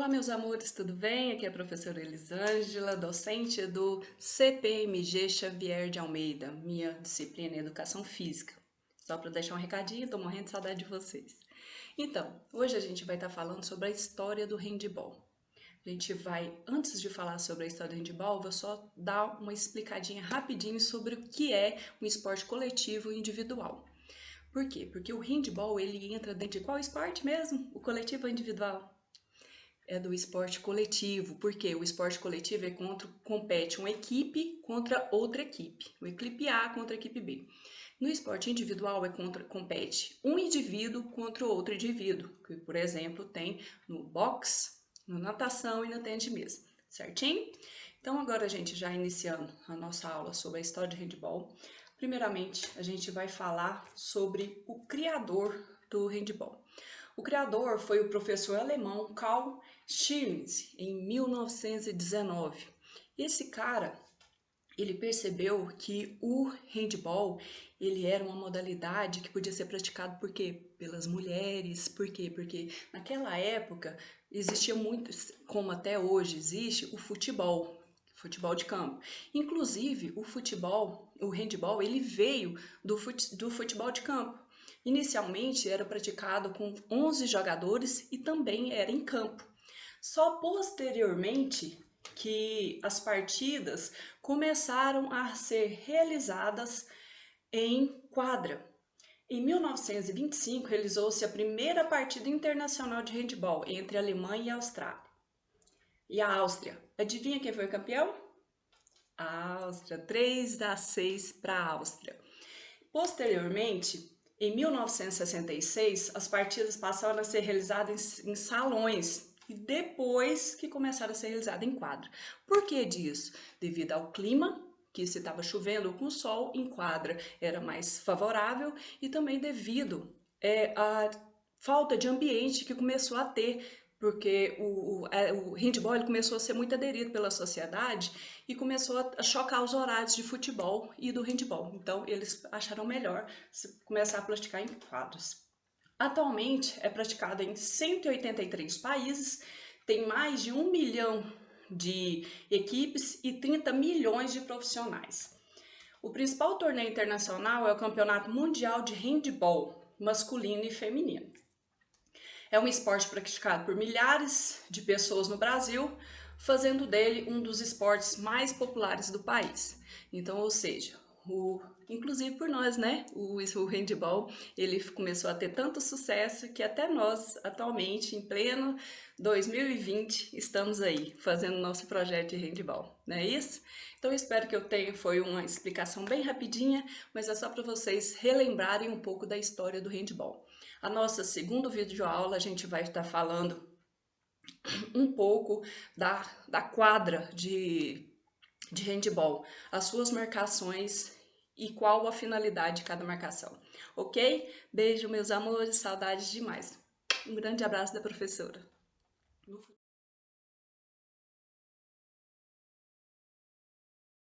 Olá, meus amores, tudo bem? Aqui é a professora Elisângela, docente do CPMG Xavier de Almeida, minha disciplina em Educação Física. Só para deixar um recadinho, tô morrendo de saudade de vocês. Então, hoje a gente vai estar falando sobre a história do handball. A gente vai, antes de falar sobre a história do handball, vou só dar uma explicadinha rapidinho sobre o que é um esporte coletivo e individual. Por quê? Porque o handball, ele entra dentro de qual esporte mesmo? O coletivo ou individual? É do esporte coletivo, porque o esporte coletivo é compete uma equipe contra outra equipe, o equipe A contra a equipe B. No esporte individual compete um indivíduo contra outro indivíduo, que por exemplo tem no boxe, na natação e no tênis de mesa, certinho? Então agora a gente já iniciando a nossa aula sobre a história de handball, primeiramente a gente vai falar sobre o criador do handball. O criador foi o professor alemão Karl Schirmitz, em 1919. Esse cara, ele percebeu que o handball, ele era uma modalidade que podia ser praticado por quê? Pelas mulheres. Por quê? Porque naquela época existia muito, como até hoje existe, o futebol de campo. Inclusive, o handball, ele veio do futebol de campo. Inicialmente era praticado com 11 jogadores e também era em campo. Só posteriormente que as partidas começaram a ser realizadas em quadra. Em 1925, realizou-se a primeira partida internacional de handball entre a Alemanha e a Austrália. E a Áustria. Adivinha quem foi o campeão? A Áustria, 3-6 para a Áustria. Posteriormente, em 1966, as partidas passaram a ser realizadas em salões e depois que começaram a ser realizadas em quadra. Por que disso? Devido ao clima, que se estava chovendo com sol, em quadra era mais favorável, e também devido à falta de ambiente que começou a ter, porque o handball ele começou a ser muito aderido pela sociedade e começou a chocar os horários de futebol e do handball. Então, eles acharam melhor começar a praticar em quadros. Atualmente, é praticado em 183 países, tem mais de 1 milhão de equipes e 30 milhões de profissionais. O principal torneio internacional é o Campeonato Mundial de Handball, masculino e feminino. É um esporte praticado por milhares de pessoas no Brasil, fazendo dele um dos esportes mais populares do país. Então, ou seja, inclusive por nós, né? O handball, ele começou a ter tanto sucesso que até nós, atualmente, em pleno 2020, estamos aí fazendo nosso projeto de handball, não é isso? Então, espero que foi uma explicação bem rapidinha, mas é só para vocês relembrarem um pouco da história do handball. A nossa segunda videoaula, a gente vai estar falando um pouco da quadra de handball, as suas marcações e qual a finalidade de cada marcação, ok? Beijo, meus amores, saudades demais. Um grande abraço da professora.